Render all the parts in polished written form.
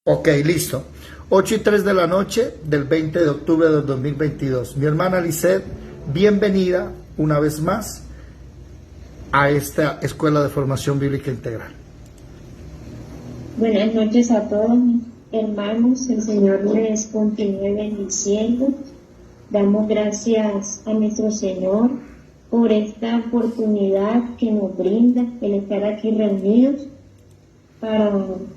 Ok, listo. 8:03 de la noche del 20 de octubre del 2022. Mi hermana Lisset, bienvenida una vez más a esta Escuela de Formación Bíblica Integral. Buenas noches a todos mis hermanos, el Señor les continúe bendiciendo. Damos gracias a nuestro Señor por esta oportunidad que nos brinda el estar aquí reunidos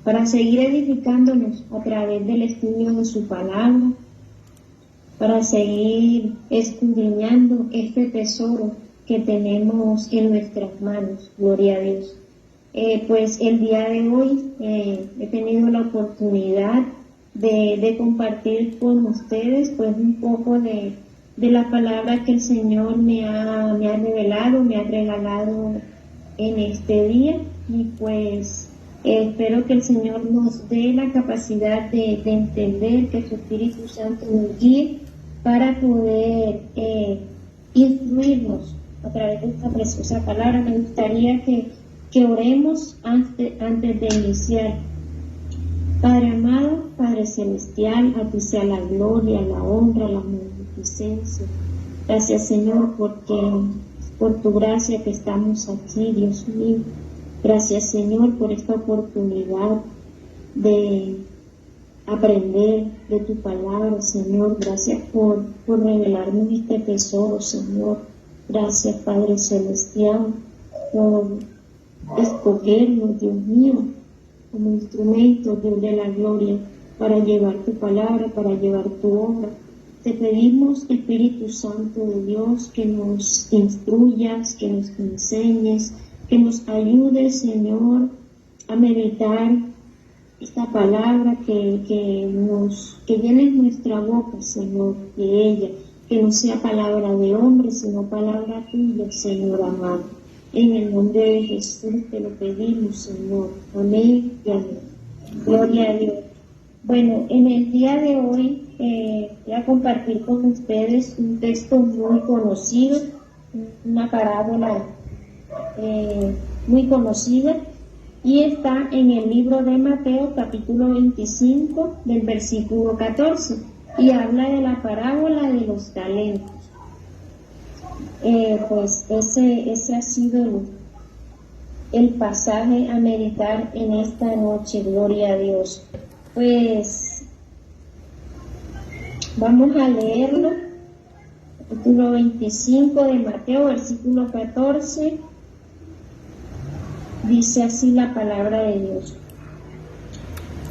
para seguir edificándonos a través del estudio de su palabra, para seguir escudriñando este tesoro que tenemos en nuestras manos. Gloria a Dios. Pues el día de hoy he tenido la oportunidad de compartir con ustedes pues un poco de la palabra que el Señor me ha revelado, me ha regalado en este día, y pues espero que el Señor nos dé la capacidad de entender, que su Espíritu Santo nos guíe para poder instruirnos a través de esta preciosa palabra. Me gustaría que oremos antes de iniciar. Padre amado, Padre celestial, a ti sea la gloria, la honra, la magnificencia. Gracias, Señor, por tu gracia que estamos aquí, Dios mío. Gracias, Señor, por esta oportunidad de aprender de tu palabra, Señor. Gracias por revelarnos este tesoro, Señor. Gracias, Padre celestial, por escogernos, Dios mío, como instrumento, Dios de la gloria, para llevar tu palabra, para llevar tu obra. Te pedimos, Espíritu Santo de Dios, que nos instruyas, que nos enseñes, que nos ayudes, Señor, a meditar esta palabra, que llene nuestra boca, Señor, de ella, que no sea palabra de hombre, sino palabra tuya, Señor amado. En el nombre de Jesús te lo pedimos, Señor. Amén y amén. Gloria a Dios. Bueno, en el día de hoy voy a compartir con ustedes un texto muy conocido, una parábola muy conocida, y está en el libro de Mateo, capítulo 25, del versículo 14, y habla de la parábola de los talentos. Pues ese ha sido el pasaje a meditar en esta noche. Gloria a Dios. Pues vamos a leerlo. Capítulo 25 de Mateo, versículo 14. Dice así la palabra de Dios.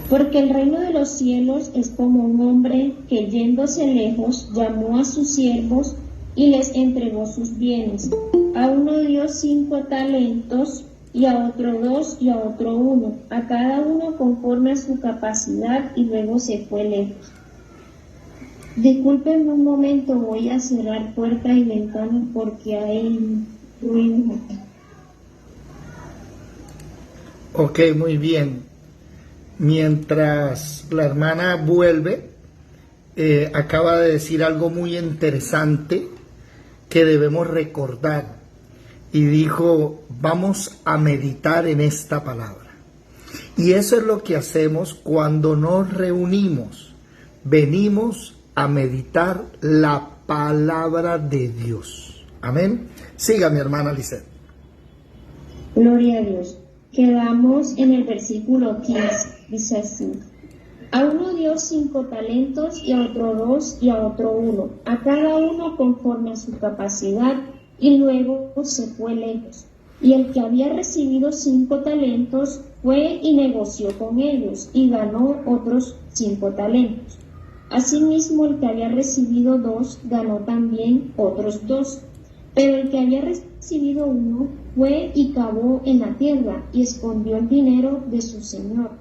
Porque el reino de los cielos es como un hombre que, yéndose lejos, llamó a sus siervos y les entregó sus bienes. A uno dio 5 talentos, y a otro 2, y a otro 1, a cada uno conforme a su capacidad, y luego se fue lejos. Disculpen un momento, voy a cerrar puertas y ventanas porque hay ruido aquí. Ok, muy bien. Mientras la hermana vuelve, acaba de decir algo muy interesante que debemos recordar, y dijo: vamos a meditar en esta palabra. Y eso es lo que hacemos cuando nos reunimos. Venimos a meditar la palabra de Dios. Amén. Siga, mi hermana Lisset. Gloria a Dios. Quedamos en el versículo 15. Dice así: a uno dio 5 talentos, y a otro 2, y a otro 1, a cada uno conforme a su capacidad, y luego se fue lejos. Y el que había recibido 5 talentos fue y negoció con ellos, y ganó otros 5 talentos. Asimismo, el que había recibido 2 ganó también otros 2. Pero el que había recibido 1 fue y cavó en la tierra, y escondió el dinero de su señor.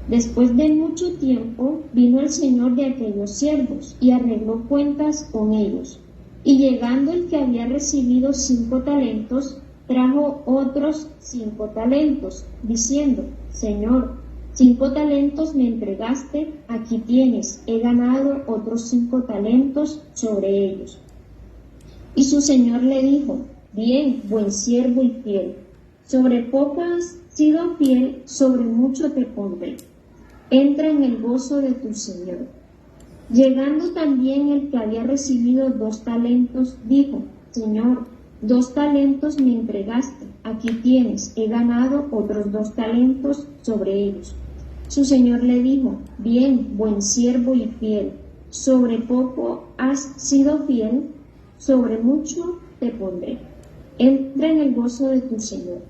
Después de mucho tiempo vino el señor de aquellos siervos y arregló cuentas con ellos. Y llegando el que había recibido 5 talentos, trajo otros 5 talentos, diciendo: Señor, 5 talentos me entregaste, aquí tienes, he ganado otros 5 talentos sobre ellos. Y su señor le dijo: bien, buen siervo y fiel, sobre poco has sido fiel, sobre mucho te pondré. entra en el gozo de tu Señor. Llegando también el que había recibido 2 talentos, dijo, Señor, 2 talentos me entregaste, aquí tienes, he ganado otros 2 talentos sobre ellos. Su Señor le dijo, bien, buen siervo y fiel, sobre poco has sido fiel, sobre mucho te pondré. Entra en el gozo de tu Señor.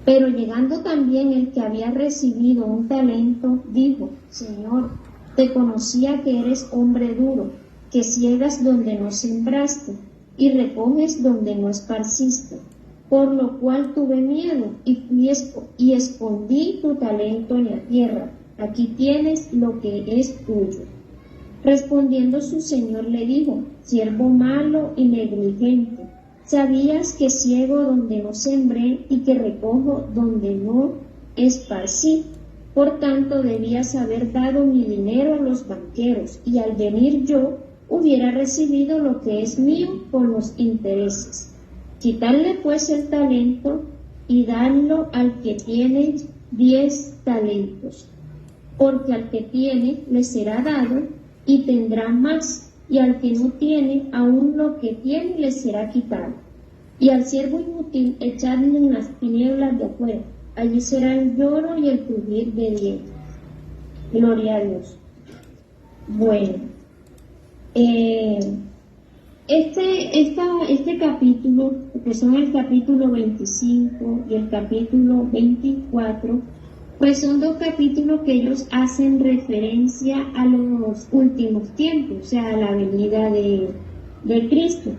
Pero llegando también el que había recibido 1 talento, dijo, Señor, te conocía que eres hombre duro, que ciegas donde no sembraste y recoges donde no esparciste, por lo cual tuve miedo y escondí tu talento en la tierra. Aquí tienes lo que es tuyo. Respondiendo su Señor le dijo, siervo malo y negligente, ¿sabías que ciego donde no sembré y que recojo donde no esparcí? Por tanto, debías haber dado mi dinero a los banqueros, y al venir yo hubiera recibido lo que es mío con los intereses. Quitarle pues el talento y darlo al que tiene 10 talentos, porque al que tiene le será dado y tendrá más, y al que no tiene, aún lo que tiene le será quitado. Y al siervo inútil echadle en las tinieblas de afuera, allí será el lloro y el crujir de dientes. Gloria a Dios. Bueno, este capítulo, que son el capítulo 25 y el capítulo 24, pues son 2 capítulos que ellos hacen referencia a los últimos tiempos, o sea, a la venida de Cristo.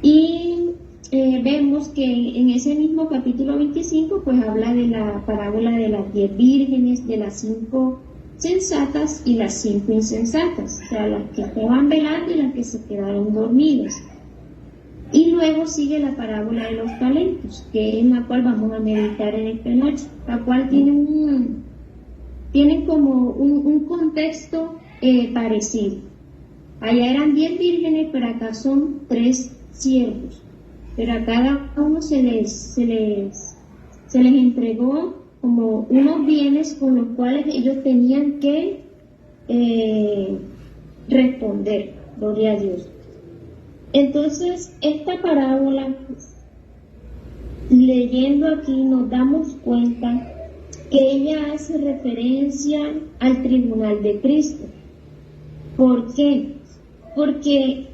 Y vemos que en ese mismo capítulo 25, pues habla de la parábola de las 10 vírgenes, de las 5 sensatas y las 5 insensatas, o sea, las que estaban velando y las que se quedaron dormidas. Y luego sigue la parábola de los talentos, que es en la cual vamos a meditar en esta noche, la cual tiene como un contexto parecido. Allá eran 10 vírgenes, pero acá son 3 siervos. Pero a cada uno se les entregó como unos bienes con los cuales ellos tenían que responder. Gloria a Dios. Entonces, esta parábola, leyendo aquí, nos damos cuenta que ella hace referencia al tribunal de Cristo. ¿Por qué? Porque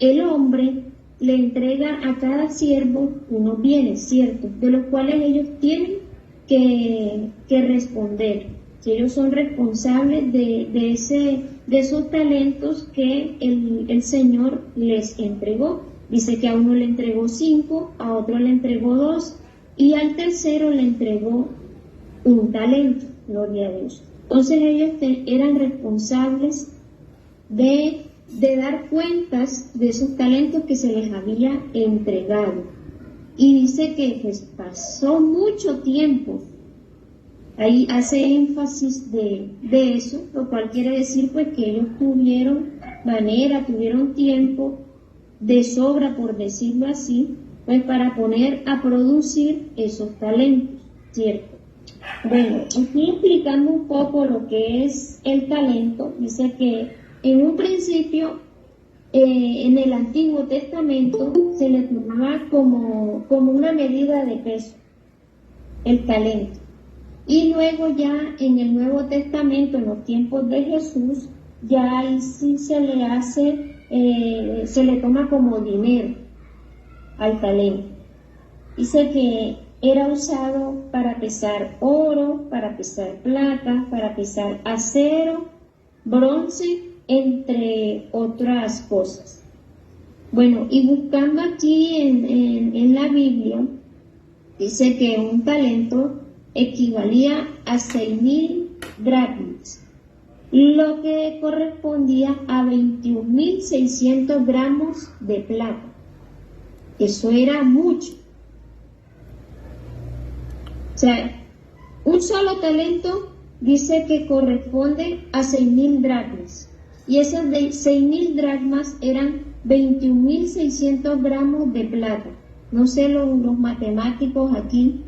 el hombre le entrega a cada siervo unos bienes, ¿cierto?, de los cuales ellos tienen que responder. Si ellos son responsables de esos talentos que el Señor les entregó. Dice que a uno le entregó 5, a otro le entregó 2 y al tercero le entregó 1 talento. Gloria a Dios. Entonces ellos eran responsables de dar cuentas de esos talentos que se les había entregado. Y dice que pues, pasó mucho tiempo. Ahí hace énfasis de eso, lo cual quiere decir pues que ellos tuvieron tiempo de sobra, por decirlo así, pues para poner a producir esos talentos, ¿cierto? Bueno, aquí explicando un poco lo que es el talento, dice que en un principio, en el Antiguo Testamento, se le tomaba como una medida de peso, el talento. Y luego ya en el Nuevo Testamento, en los tiempos de Jesús, ya ahí sí se le toma como dinero al talento. Dice que era usado para pesar oro, para pesar plata, para pesar acero, bronce, entre otras cosas. Bueno, y buscando aquí en la Biblia, dice que un talento equivalía a 6.000 dracmas, lo que correspondía a 21.600 gramos de plata. Eso era mucho. O sea, un solo talento dice que corresponde a 6.000 dracmas. Y esas de 6.000 dracmas eran 21.600 gramos de plata. No sé los matemáticos aquí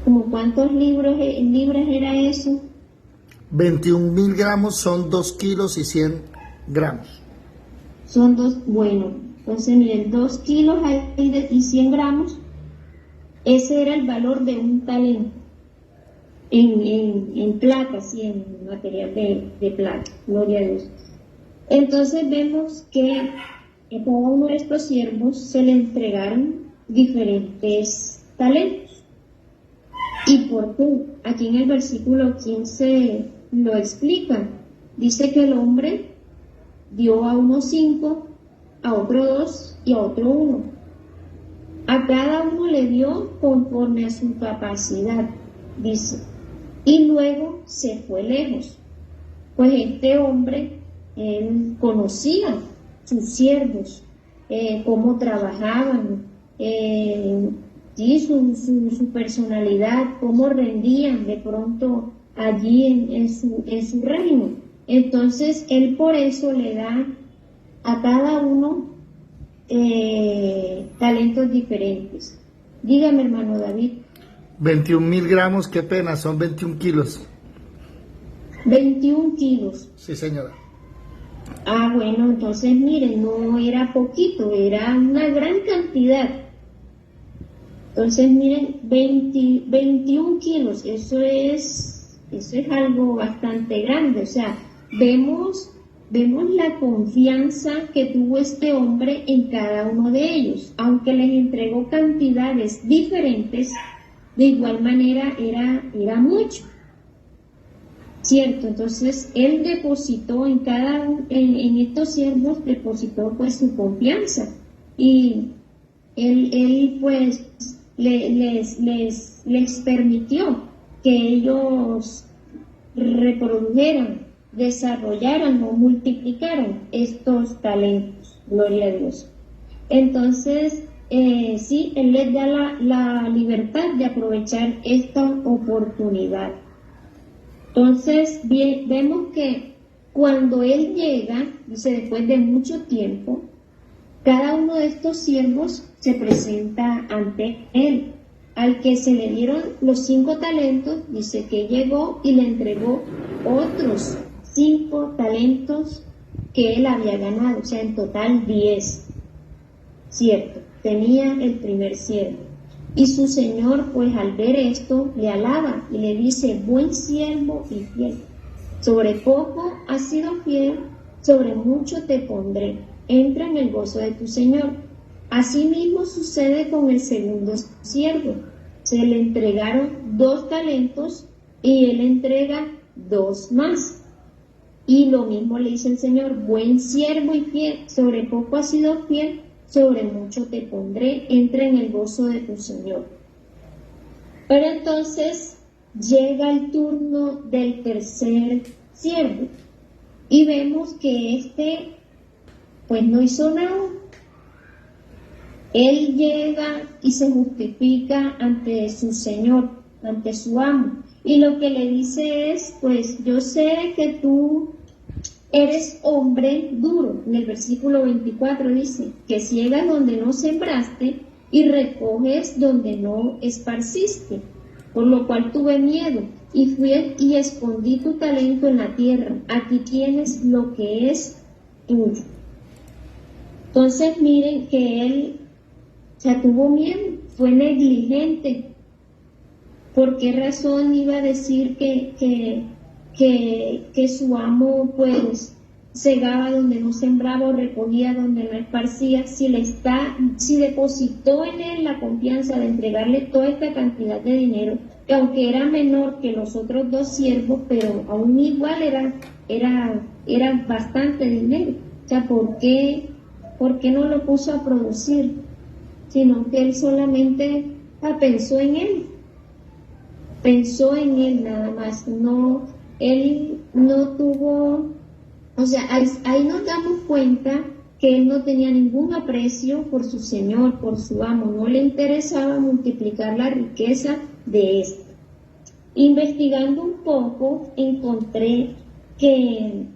¿Como cuántos libras era eso? 21.000 gramos son 2 kilos y 100 gramos. Son dos, bueno, entonces miren, 2 kilos y 100 gramos, ese era el valor de un talento en plata, sí, en material de plata, gloria a Dios. Entonces vemos que a cada uno de estos siervos se le entregaron diferentes talentos. ¿Y por qué? Aquí en el versículo 15 lo explica. Dice que el hombre dio a uno 5, a otro 2 y a otro 1. A cada uno le dio conforme a su capacidad, dice. Y luego se fue lejos. Pues este hombre, él conocía sus siervos, cómo trabajaban, sí, su personalidad, cómo rendían de pronto allí en su reino. Entonces, él por eso le da a cada uno talentos diferentes. Dígame, hermano David. 21.000 gramos, qué pena, son 21 kilos. 21 kilos. Sí, señora. Ah, bueno, entonces miren, no era poquito, era una gran cantidad. Entonces miren, 21 kilos, eso es algo bastante grande. O sea, vemos la confianza que tuvo este hombre en cada uno de ellos. Aunque les entregó cantidades diferentes, de igual manera era mucho. ¿Cierto? Entonces, él depositó en estos siervos, depositó pues su confianza. Y él pues les permitió que ellos reprodujeran, desarrollaran o multiplicaran estos talentos. Gloria a Dios. Entonces, sí, él les da la libertad de aprovechar esta oportunidad. Entonces, vemos que cuando él llega, dice, después de mucho tiempo, cada uno de estos siervos se presenta ante él. Al que se le dieron los 5 talentos, dice que llegó y le entregó otros 5 talentos que él había ganado, o sea, en total 10. Cierto, tenía el primer siervo. Y su señor, pues al ver esto, le alaba y le dice, buen siervo y fiel. Sobre poco has sido fiel, sobre mucho te pondré. Entra en el gozo de tu señor. Asimismo sucede con el segundo siervo. Se le entregaron 2 talentos y él entrega 2 más. Y lo mismo le dice el Señor, buen siervo y fiel, sobre poco has sido fiel, sobre mucho te pondré, entra en el gozo de tu Señor. Pero entonces llega el turno del tercer siervo y vemos que pues no hizo nada. Él llega y se justifica ante su Señor, ante su amo, y lo que le dice es, pues yo sé que tú eres hombre duro. En el versículo 24 dice, que ciegas donde no sembraste y recoges donde no esparciste, por lo cual tuve miedo y fui y escondí tu talento en la tierra. Aquí tienes lo que es tuyo. Entonces miren que él tuvo miedo, fue negligente. ¿Por qué razón iba a decir que su amo pues segaba donde no sembraba o recogía donde no esparcía? Si depositó en él la confianza de entregarle toda esta cantidad de dinero, que aunque era menor que los otros 2 siervos, pero aún igual era bastante dinero. O sea, ¿por qué no lo puso a producir? Sino que él solamente pensó en él nada más. No, él no tuvo, o sea, ahí nos damos cuenta que él no tenía ningún aprecio por su señor, por su amo. No le interesaba multiplicar la riqueza de éste. Investigando un poco, encontré que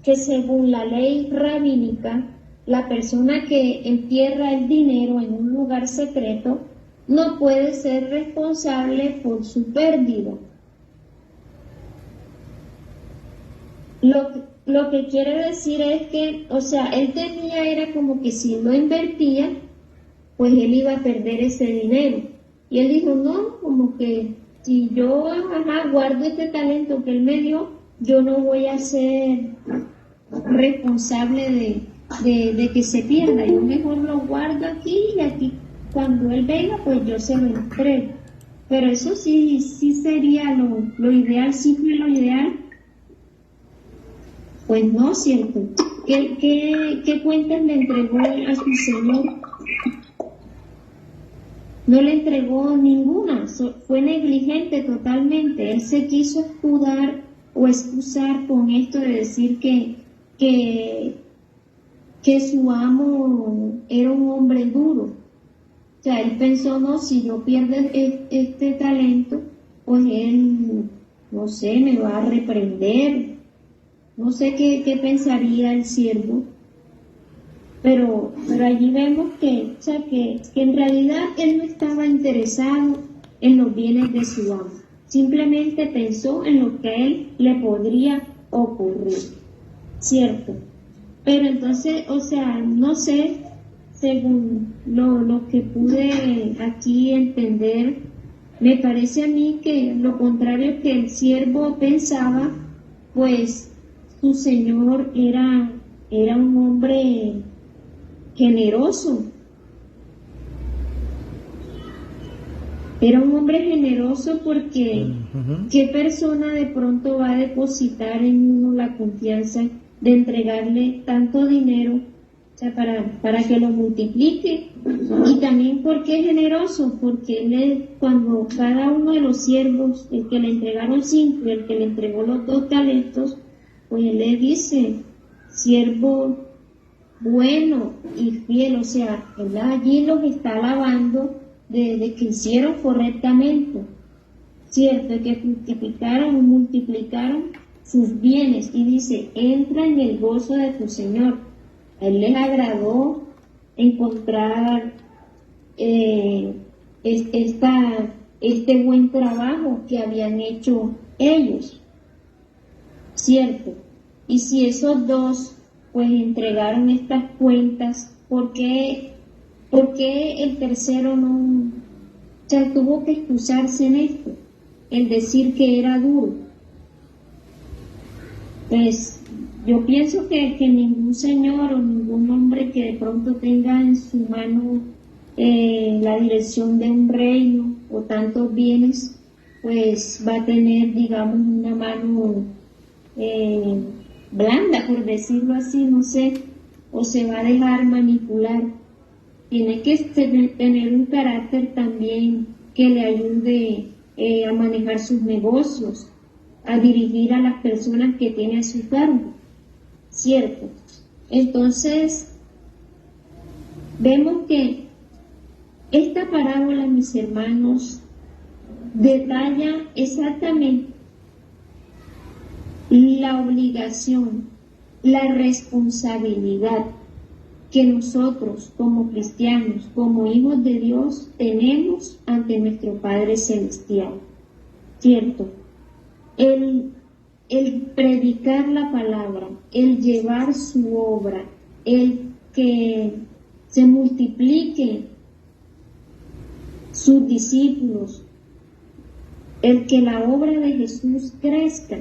según la ley rabínica, la persona que entierra el dinero en un lugar secreto no puede ser responsable por su pérdida. Lo que quiere decir es que, o sea, él tenía, era como que si no invertía, pues él iba a perder ese dinero. Y él dijo, no, como que si yo guardo este talento que él me dio, yo no voy a ser responsable de que se pierda. Yo mejor lo guardo aquí y aquí cuando él venga, pues yo se lo entrego. Pero eso sí sería lo ideal, sí fue lo ideal. Pues no, ¿cierto? ¿Qué cuentas le entregó a su Señor? No le entregó ninguna, fue negligente totalmente. Él se quiso escudar o excusar con esto de decir que su amo era un hombre duro. O sea, él pensó, no, si yo pierdo este talento, pues él, no sé, me va a reprender. No sé qué pensaría el siervo, pero allí vemos que en realidad él no estaba interesado en los bienes de su amo, simplemente pensó en lo que a él le podría ocurrir, ¿cierto? Pero entonces, o sea, no sé, según lo que pude aquí entender, me parece a mí que lo contrario que el siervo pensaba, pues su señor era un hombre generoso. Era un hombre generoso porque ¿qué persona de pronto va a depositar en uno la confianza de entregarle tanto dinero, o sea, para que lo multiplique? Y también porque es generoso, porque cuando cada uno de los siervos, el que le entregaron 5 y el que le entregó los 2 talentos, pues él le dice, siervo bueno y fiel, o sea, él allí los está alabando de que hicieron correctamente, cierto, de que fructificaron y multiplicaron sus bienes, y dice, entra en el gozo de tu Señor. A él les agradó encontrar este buen trabajo que habían hecho ellos, cierto. Y si esos dos pues entregaron estas cuentas, ¿por qué el tercero no, o sea, tuvo que excusarse en esto, el decir que era duro? Pues yo pienso que ningún señor o ningún hombre que de pronto tenga en su mano la dirección de un reino o tantos bienes, pues va a tener, digamos, una mano blanda, por decirlo así, no sé, o se va a dejar manipular. Tiene que tener un carácter también que le ayude a manejar sus negocios, a dirigir a las personas que tiene a su cargo, ¿cierto? Entonces, vemos que esta parábola, mis hermanos, detalla exactamente la obligación, la responsabilidad que nosotros como cristianos, como hijos de Dios, tenemos ante nuestro Padre Celestial, ¿cierto? El predicar la palabra, el llevar su obra, el que se multiplique sus discípulos, el que la obra de Jesús crezca,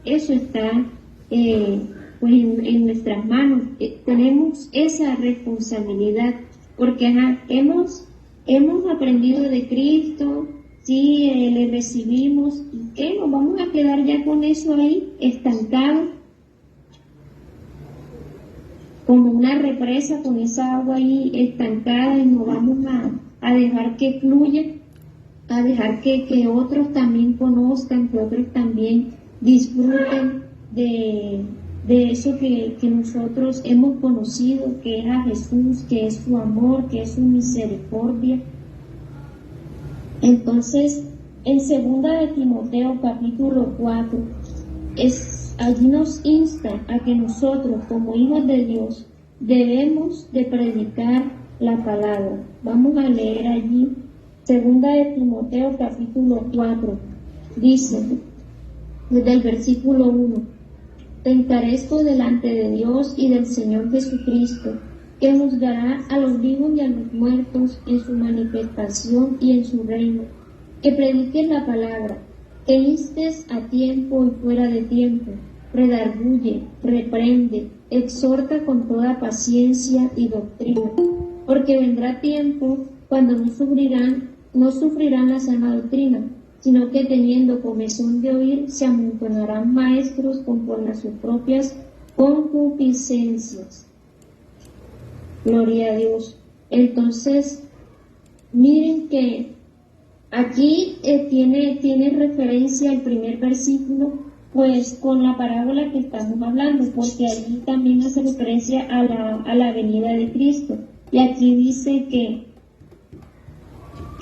eso está pues en nuestras manos. Tenemos esa responsabilidad, porque hemos aprendido de Cristo, sí, le recibimos, ¿y qué? ¿Nos vamos a quedar ya con eso ahí, estancado? Como una represa con esa agua ahí estancada, y no vamos a dejar que fluya, a dejar que otros también conozcan, que otros también disfruten de eso que nosotros hemos conocido, que es a Jesús, que es su amor, que es su misericordia. Entonces, en 2 de Timoteo capítulo 4, allí nos insta a que nosotros como hijos de Dios debemos de predicar la palabra. Vamos a leer allí Segunda de Timoteo capítulo 4 dice, desde el versículo 1, te encarezco delante de Dios y del Señor Jesucristo, que juzgará a los vivos y a los muertos en su manifestación y en su reino, que prediques la palabra, que instes a tiempo y fuera de tiempo, redarguye, reprende, exhorta con toda paciencia y doctrina, porque vendrá tiempo cuando no sufrirán la sana doctrina, sino que teniendo comezón de oír, se amontonarán maestros conforme a sus propias concupiscencias. Gloria a Dios. Entonces, miren que aquí tiene referencia el primer versículo, pues con la parábola que estamos hablando, porque allí también hace referencia a la venida de Cristo. Y aquí dice que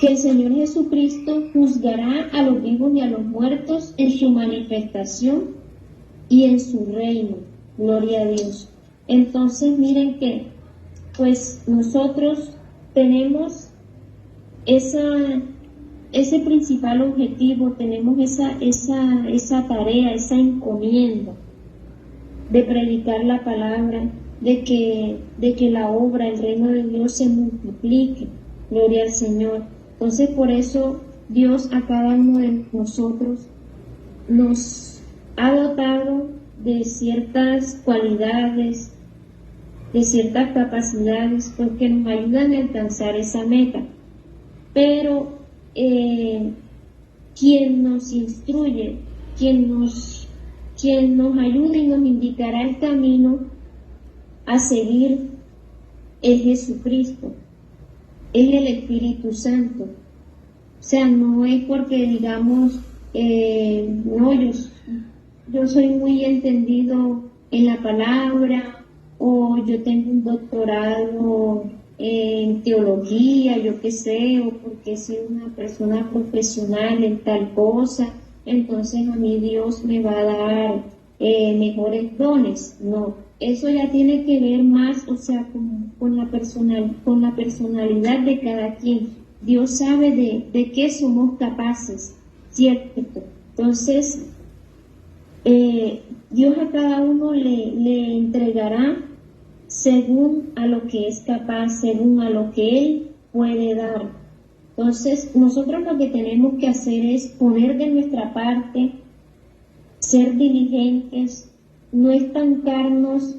el Señor Jesucristo juzgará a los vivos y a los muertos en su manifestación y en su reino. Gloria a Dios. Entonces, miren que pues nosotros tenemos ese principal objetivo, tenemos esa tarea, esa encomienda de predicar la palabra, de que la obra, el reino de Dios se multiplique. Gloria al Señor. Entonces, por eso Dios a cada uno de nosotros nos ha dotado de ciertas cualidades, de ciertas capacidades, pues, que nos ayudan a alcanzar esa meta. Pero quien nos instruye, quien nos ayuda y nos indicará el camino a seguir es Jesucristo, es el Espíritu Santo. O sea, no es porque digamos, no, yo soy muy entendido en la palabra, o yo tengo un doctorado en teología, yo qué sé, o porque soy una persona profesional en tal cosa, entonces a mí Dios me va a dar mejores dones. No, eso ya tiene que ver más, o sea, con la personalidad de cada quien. Dios sabe de qué somos capaces, ¿cierto? Entonces, Dios a cada uno le entregará según a lo que es capaz, según a lo que Él puede dar. Entonces, nosotros lo que tenemos que hacer es poner de nuestra parte, ser diligentes, no estancarnos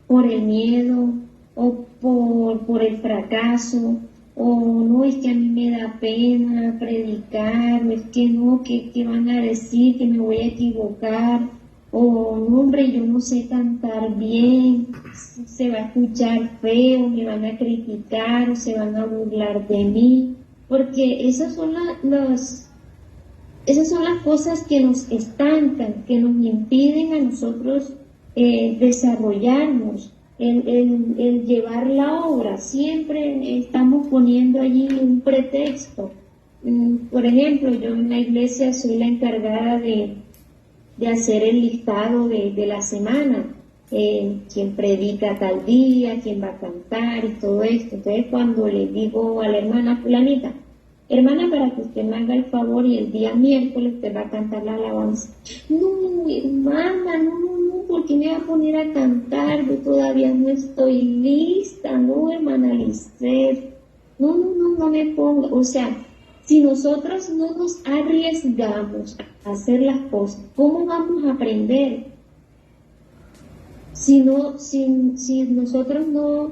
por el miedo o por el fracaso, o no, es que a mí me da pena predicar, o es que no, que van a decir que me voy a equivocar, o no, hombre, yo no sé cantar bien, se va a escuchar feo, me van a criticar o se van a burlar de mí, porque esas son las cosas que nos estancan, que nos impiden a nosotros desarrollarnos, el llevar la obra. Siempre estamos poniendo allí un pretexto. Por ejemplo, yo en la iglesia soy la encargada de hacer el listado de la semana, quién predica tal día, quién va a cantar y todo esto. Entonces, cuando le digo a la hermana fulanita, hermana, para que usted me haga el favor y el día miércoles usted va a cantar la alabanza. No, hermana, no, ¿por qué me va a poner a cantar? Yo todavía no estoy lista, no, hermana Lisset. No me ponga. O sea, si nosotros no nos arriesgamos a hacer las cosas, ¿cómo vamos a aprender? Si nosotros no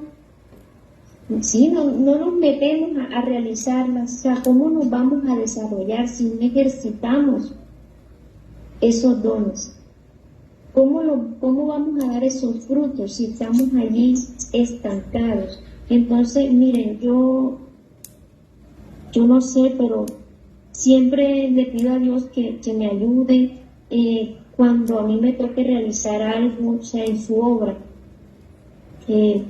nos metemos a realizarlas, o sea, ¿cómo nos vamos a desarrollar si no ejercitamos esos dones? ¿Cómo vamos a dar esos frutos si estamos allí estancados? Entonces, miren, yo no sé, pero siempre le pido a Dios que me ayude cuando a mí me toque realizar algo, o sea, en su obra,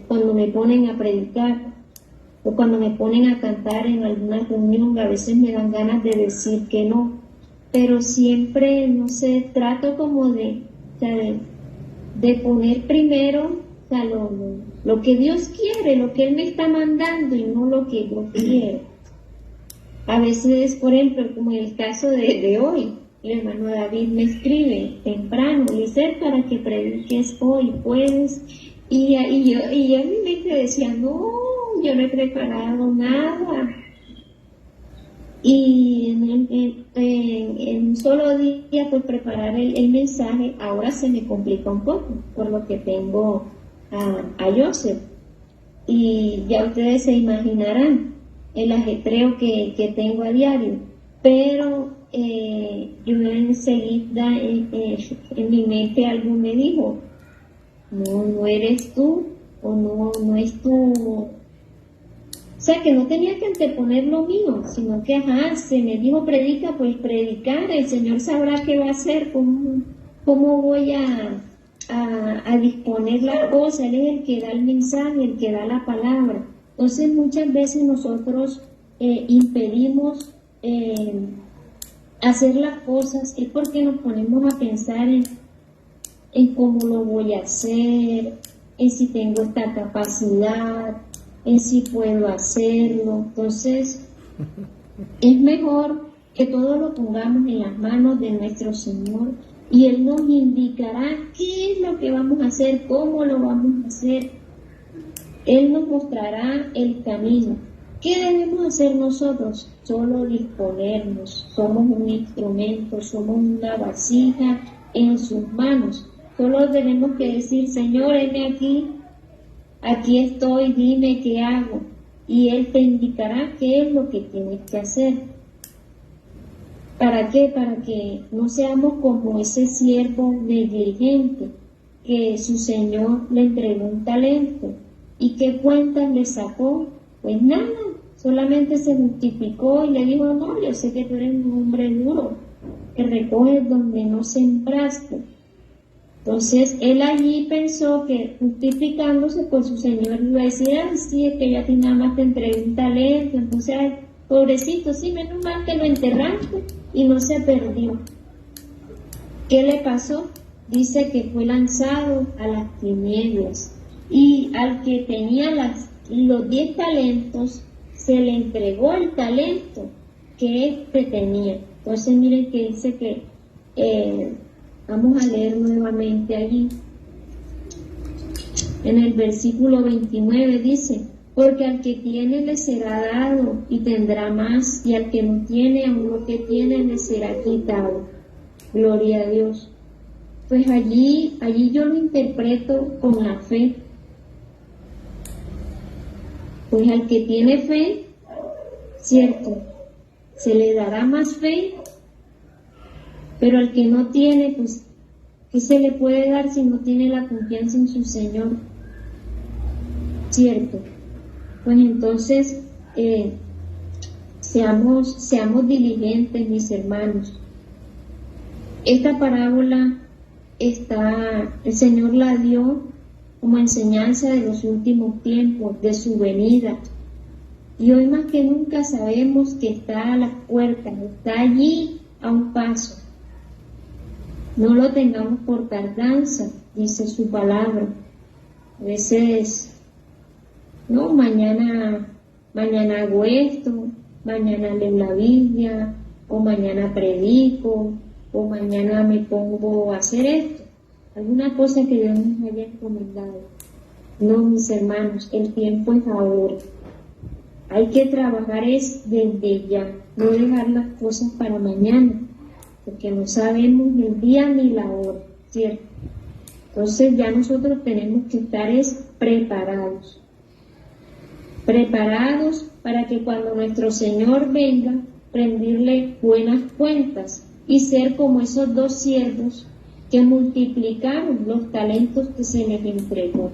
cuando me ponen a predicar o cuando me ponen a cantar en alguna reunión, a veces me dan ganas de decir que no, pero siempre, no sé, trato como de poner primero, o sea, lo que Dios quiere, lo que Él me está mandando y no lo que yo quiero. A veces, por ejemplo, como en el caso de hoy, el hermano David me escribe temprano, Lisset, para que prediques hoy, puedes. Y yo en mi mente decía, no, yo no he preparado nada. Y en un solo día, pues preparar el mensaje, ahora se me complica un poco, por lo que tengo a Joseph. Y ya ustedes se imaginarán el ajetreo que tengo a diario. Pero yo enseguida en mi mente algo me dijo, no eres tú, o no es tú. O sea, que no tenía que anteponer lo mío, sino que, se me dijo predica, pues predicar, el Señor sabrá qué va a hacer, cómo voy a disponer las cosas, Él es el que da el mensaje, el que da la palabra. Entonces muchas veces nosotros impedimos hacer las cosas, es porque nos ponemos a pensar en cómo lo voy a hacer, en si tengo esta capacidad, en si puedo hacerlo. Entonces es mejor que todo lo pongamos en las manos de nuestro Señor y Él nos indicará qué es lo que vamos a hacer, cómo lo vamos a hacer. Él nos mostrará el camino. ¿Qué debemos hacer nosotros? Solo disponernos. Somos un instrumento, somos una vasija en sus manos. Solo tenemos que decir, Señor, heme aquí estoy, dime qué hago. Y Él te indicará qué es lo que tienes que hacer. ¿Para qué? Para que no seamos como ese siervo negligente que su Señor le entregó un talento. ¿Y qué cuentas le sacó? Pues nada, solamente se multiplicó y le dijo, no, yo sé que tú eres un hombre duro, que recoges donde no sembraste. Entonces, él allí pensó que multiplicándose, pues su Señor iba a decir, sí, es que yo a ti nada más te entregué un talento, entonces, pobrecito, sí, menos mal que lo enterraste y no se perdió. ¿Qué le pasó? Dice que fue lanzado a las tinieblas. Y al que tenía los 10 talentos, se le entregó el talento que éste tenía. Entonces miren que dice que, vamos a leer nuevamente allí, en el versículo 29 dice, porque al que tiene le será dado y tendrá más, y al que no tiene, aun lo que tiene le será quitado. Gloria a Dios. Pues allí yo lo interpreto con la fe. Pues al que tiene fe, cierto, se le dará más fe, pero al que no tiene, pues, ¿qué se le puede dar si no tiene la confianza en su Señor? Cierto. Pues entonces, seamos diligentes, mis hermanos. Esta parábola el Señor la dio como enseñanza de los últimos tiempos, de su venida. Y hoy más que nunca sabemos que está a las puertas, está allí a un paso. No lo tengamos por tardanza, dice su palabra. A veces, no, mañana hago esto, mañana leo la Biblia, o mañana predico, o mañana me pongo a hacer esto. Alguna cosa que Dios nos haya encomendado. No, mis hermanos, el tiempo es ahora. Hay que trabajar desde ya, no dejar las cosas para mañana, porque no sabemos el día ni la hora, ¿cierto? Entonces ya nosotros tenemos que estar preparados. Preparados para que cuando nuestro Señor venga, rendirle buenas cuentas y ser como esos 2 siervos que multiplicaron los talentos que se les entregó.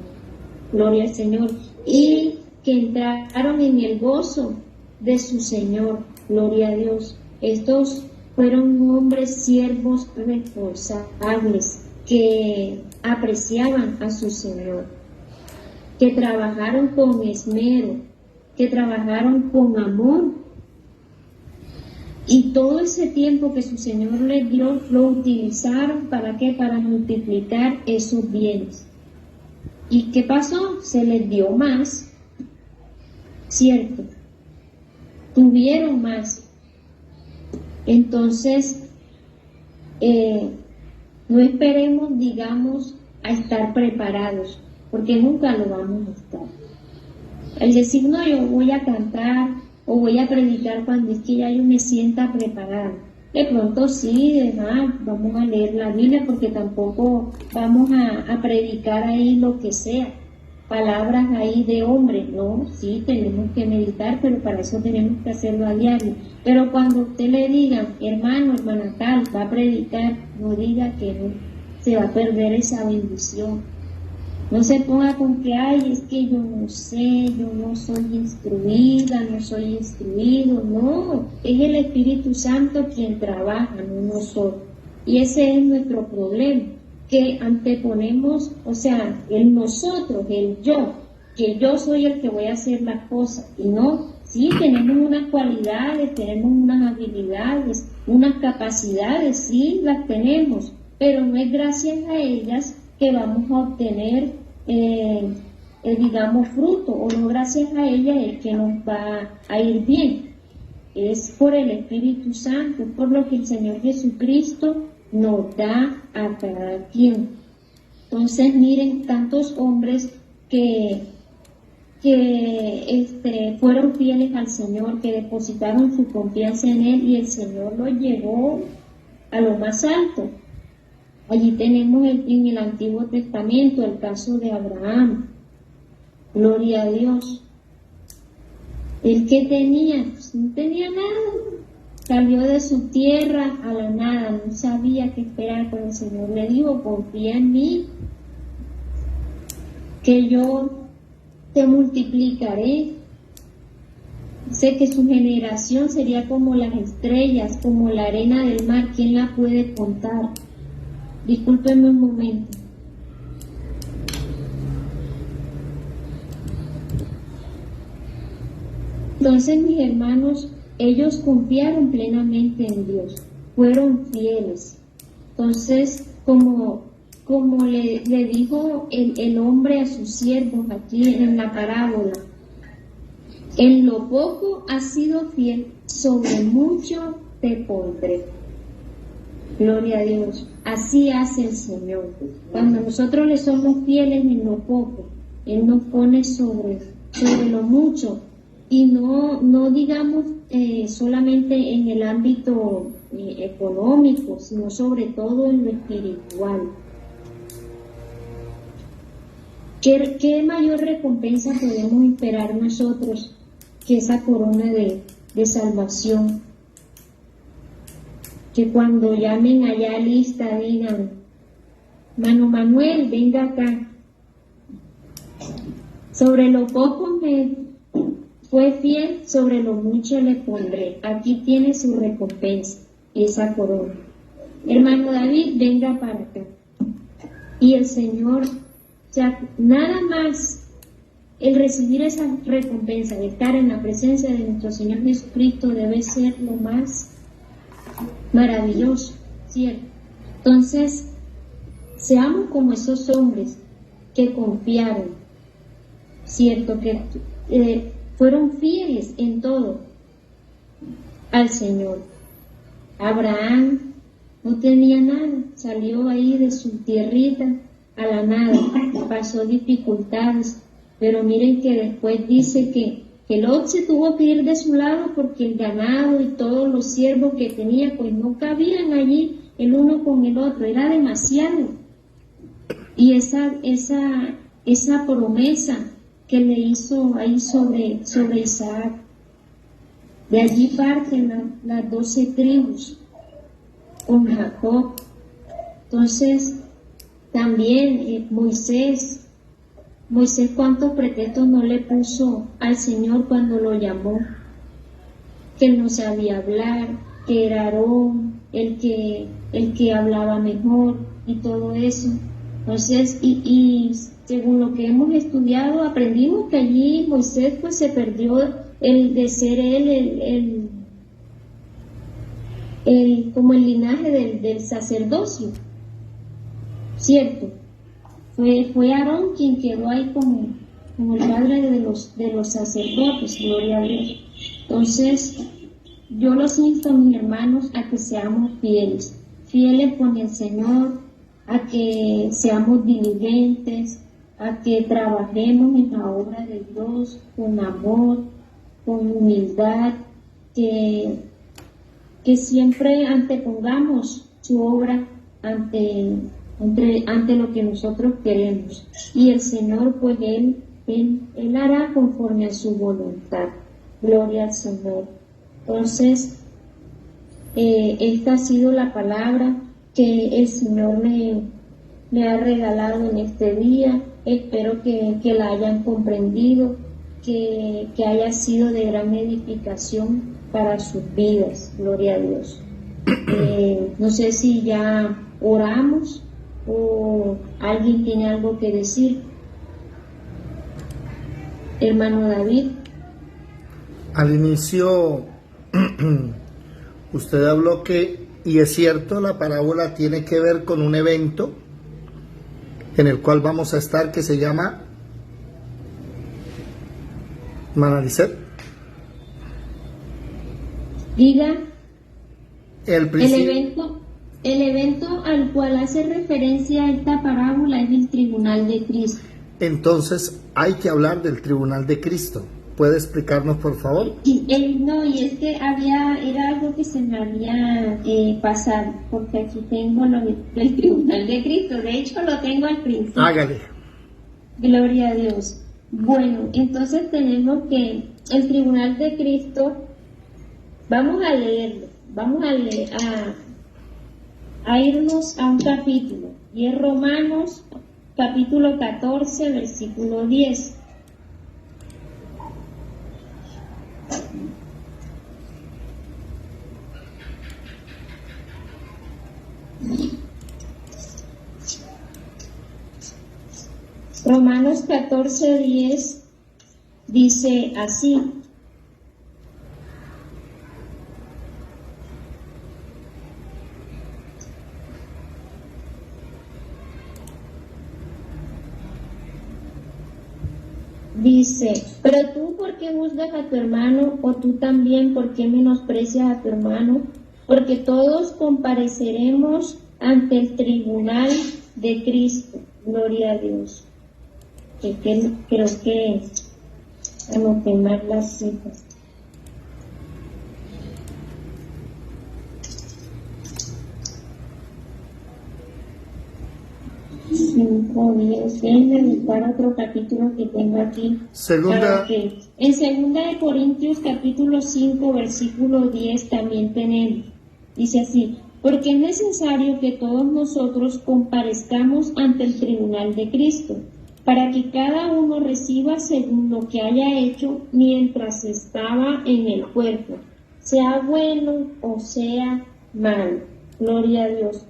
Gloria al Señor. Y que entraron en el gozo de su Señor. Gloria a Dios. Estos fueron hombres siervos responsables que apreciaban a su Señor, que trabajaron con esmero, que trabajaron con amor. Y todo ese tiempo que su Señor les dio, lo utilizaron ¿para qué? Para multiplicar esos bienes. ¿Y qué pasó? Se les dio más, ¿cierto? Tuvieron más. Entonces, no esperemos, digamos, a estar preparados, porque nunca lo vamos a estar. El decir, no, yo voy a cantar o voy a predicar cuando es que ya yo me sienta preparada. De pronto sí, vamos a leer la Biblia, porque tampoco vamos a predicar ahí lo que sea, palabras ahí de hombre, no, sí, tenemos que meditar, pero para eso tenemos que hacerlo a diario. Pero cuando usted le diga, hermano, hermana tal, va a predicar, no diga que no, se va a perder esa bendición. No se ponga con que, ay, es que yo no sé, yo no soy instruida, no soy instruido. No, es el Espíritu Santo quien trabaja, no nosotros. Y ese es nuestro problema, que anteponemos, o sea, el nosotros, el yo, que yo soy el que voy a hacer las cosas. Y no, sí, tenemos unas cualidades, tenemos unas habilidades, unas capacidades, sí, las tenemos, pero no es gracias a ellas que vamos a obtener, digamos, fruto, o no gracias a ella es que nos va a ir bien. Es por el Espíritu Santo, es por lo que el Señor Jesucristo nos da a cada quien. Entonces, miren, tantos hombres que fueron fieles al Señor, que depositaron su confianza en Él, y el Señor los llevó a lo más alto. Allí tenemos en el Antiguo Testamento el caso de Abraham. Gloria a Dios. ¿El qué tenía? Pues no tenía nada. Salió de su tierra a la nada, no sabía qué esperar, pero el Señor le dijo, confía en mí, que yo te multiplicaré. Sé que su generación sería como las estrellas, como la arena del mar, ¿quién la puede contar? Discúlpenme un momento. Entonces, mis hermanos, ellos confiaron plenamente en Dios, fueron fieles. Entonces, como le dijo el hombre a sus siervos aquí en la parábola, en lo poco has sido fiel, sobre mucho te pondré. Gloria a Dios. Así hace el Señor. Cuando nosotros le somos fieles en lo poco, Él nos pone sobre lo mucho. Y no digamos solamente en el ámbito económico, sino sobre todo en lo espiritual. ¿Qué mayor recompensa podemos esperar nosotros que esa corona de salvación? Que cuando llamen allá lista digan, Mano Manuel, venga acá. Sobre lo poco me fue fiel, sobre lo mucho le pondré. Aquí tiene su recompensa, esa corona. Hermano David, venga para acá. Y el Señor, o sea, nada más el recibir esa recompensa, de estar en la presencia de nuestro Señor Jesucristo, debe ser lo más maravilloso, ¿cierto? Entonces, seamos como esos hombres que confiaron, ¿cierto? Que fueron fieles en todo al Señor. Abraham no tenía nada, salió ahí de su tierrita a la nada, pasó dificultades, pero miren que después dice que Lot se tuvo que ir de su lado porque el ganado y todos los siervos que tenía pues no cabían allí el uno con el otro, era demasiado. Y esa promesa que le hizo ahí sobre Isaac, de allí parten las 12 tribus con Jacob. Entonces también Moisés, cuántos pretextos no le puso al Señor cuando lo llamó, que él no sabía hablar, que era Aarón el que hablaba mejor y todo eso. Entonces, y según lo que hemos estudiado, aprendimos que allí Moisés pues se perdió el de ser él como el linaje del sacerdocio, ¿cierto? Fue Aarón quien quedó ahí como el padre de los sacerdotes, gloria a Dios. Entonces, yo los insto, mis hermanos, a que seamos fieles, fieles con el Señor, a que seamos diligentes, a que trabajemos en la obra de Dios con amor, con humildad, que siempre antepongamos su obra ante lo que nosotros queremos. Y el Señor, pues Él hará conforme a su voluntad. Gloria al Señor. Entonces, esta ha sido la palabra que el Señor me ha regalado en este día. Espero que la hayan comprendido, que haya sido de gran edificación para sus vidas. Gloria a Dios. No sé si ya oramos o alguien tiene algo que decir. Hermano David. Al inicio, usted habló que, y es cierto, la parábola tiene que ver con un evento en el cual vamos a estar, que se llama Manalicet. Diga. El evento al cual hace referencia esta parábola es el tribunal de Cristo. Entonces hay que hablar del tribunal de Cristo. ¿Puede explicarnos, por favor? Y es que era algo que se me había pasado, porque aquí tengo el tribunal de Cristo. De hecho, lo tengo al principio. Hágale. Gloria a Dios. Bueno, entonces tenemos que el tribunal de Cristo, vamos a leerlo, a irnos a un capítulo, y es Romanos capítulo 14, versículo 10. Romanos 14, 10 dice así: dice, pero tú, ¿por qué juzgas a tu hermano? O tú también, ¿por qué menosprecias a tu hermano? Porque todos compareceremos ante el tribunal de Cristo. Gloria a Dios. Creo que anoté mal las citas. Déjenme buscar otro capítulo que tengo aquí. En segunda de Corintios capítulo 5 versículo 10 también tenemos. Dice así: porque es necesario que todos nosotros comparezcamos ante el tribunal de Cristo, para que cada uno reciba según lo que haya hecho mientras estaba en el cuerpo, sea bueno o sea malo. Gloria a Dios.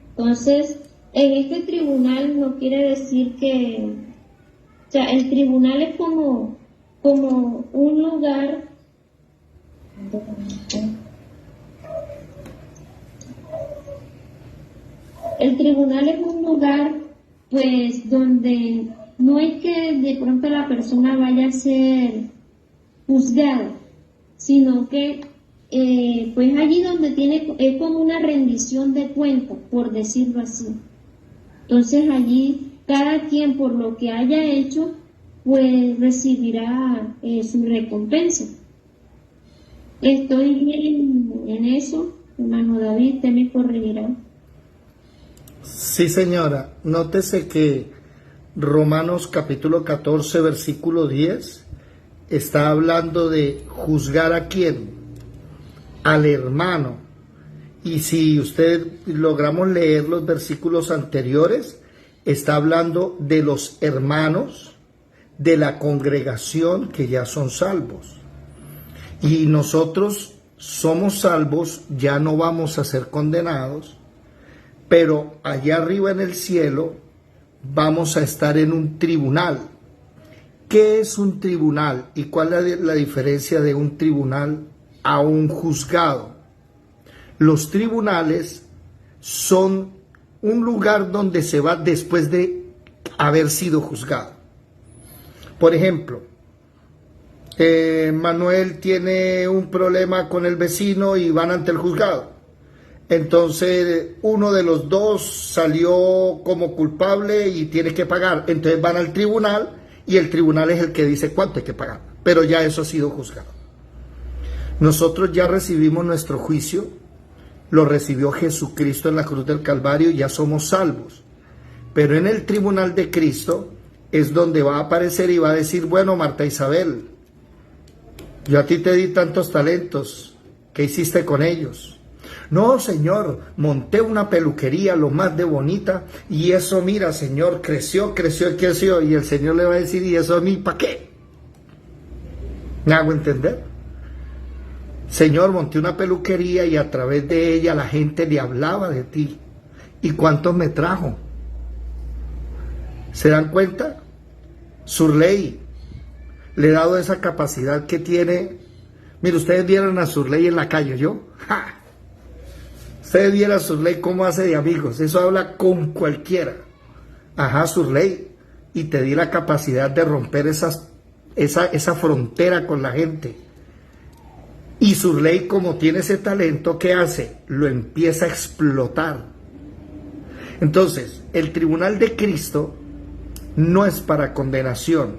Entonces, en este tribunal no quiere decir que, o sea, el tribunal es como un lugar, el tribunal es un lugar, pues, donde no es que de pronto la persona vaya a ser juzgada, sino que pues allí donde es como una rendición de cuentas, por decirlo así. Entonces allí cada quien por lo que haya hecho, pues recibirá su recompensa. Estoy bien en eso, hermano David, usted me corregirá. Sí, señora. Nótese que Romanos capítulo 14, versículo 10 está hablando de juzgar a quién, al hermano. Y si usted logramos leer los versículos anteriores, está hablando de los hermanos de la congregación que ya son salvos. Y nosotros somos salvos, ya no vamos a ser condenados, pero allá arriba en el cielo vamos a estar en un tribunal. ¿Qué es un tribunal y cuál es la diferencia de un tribunal a un juzgado? Los tribunales son un lugar donde se va después de haber sido juzgado. Por ejemplo, Manuel tiene un problema con el vecino y van ante el juzgado. Entonces uno de los dos salió como culpable y tiene que pagar. Entonces van al tribunal y el tribunal es el que dice cuánto hay que pagar. Pero ya eso ha sido juzgado. Nosotros ya recibimos nuestro juicio, lo recibió Jesucristo en la cruz del Calvario y ya somos salvos. Pero en el tribunal de Cristo es donde va a aparecer y va a decir, bueno, Marta Isabel, yo a ti te di tantos talentos, ¿qué hiciste con ellos? No, Señor, monté una peluquería lo más de bonita y eso, mira, Señor, creció y creció. Y el Señor le va a decir, ¿y eso a mí para qué? ¿Me hago entender? Señor, monté una peluquería y a través de ella la gente le hablaba de ti. ¿Y cuántos me trajo? ¿Se dan cuenta? Surley, le he dado esa capacidad que tiene. Mire, ustedes vieron a Surley en la calle, ¿yo? ¡Ja! Ustedes vieron a Surley cómo hace de amigos. Eso habla con cualquiera. Ajá, Surley. Y te di la capacidad de romper esa frontera con la gente. Y Surley, como tiene ese talento, ¿qué hace? Lo empieza a explotar. Entonces, el tribunal de Cristo no es para condenación,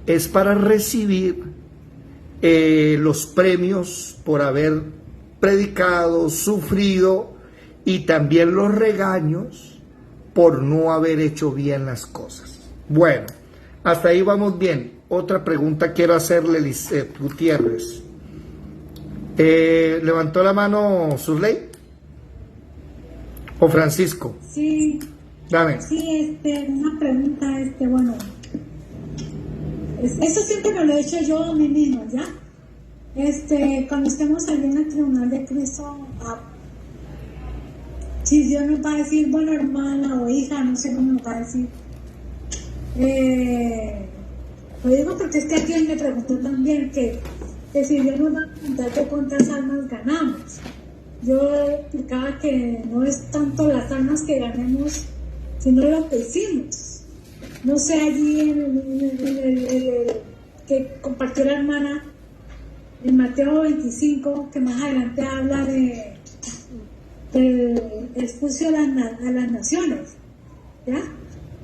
es para recibir los premios por haber predicado, sufrido, y también los regaños por no haber hecho bien las cosas. Bueno, hasta ahí vamos bien. Otra pregunta quiero hacerle, Lisette Gutiérrez. ¿Levantó la mano Surley? ¿O Francisco? Sí. Dame. Sí, una pregunta, bueno. Eso siempre me lo he hecho yo a mí mismo, ¿ya? Cuando estemos allí en el tribunal de Cristo, si Dios nos va a decir, bueno, hermana o hija, no sé cómo nos va a decir. Lo digo porque es que alguien me preguntó también que si Dios nos va a preguntar de cuántas almas ganamos. Yo explicaba que no es tanto las almas que ganemos, sino lo que hicimos. No sé, allí en el que compartió la hermana en Mateo 25, que más adelante habla del expulso a las naciones, ¿ya?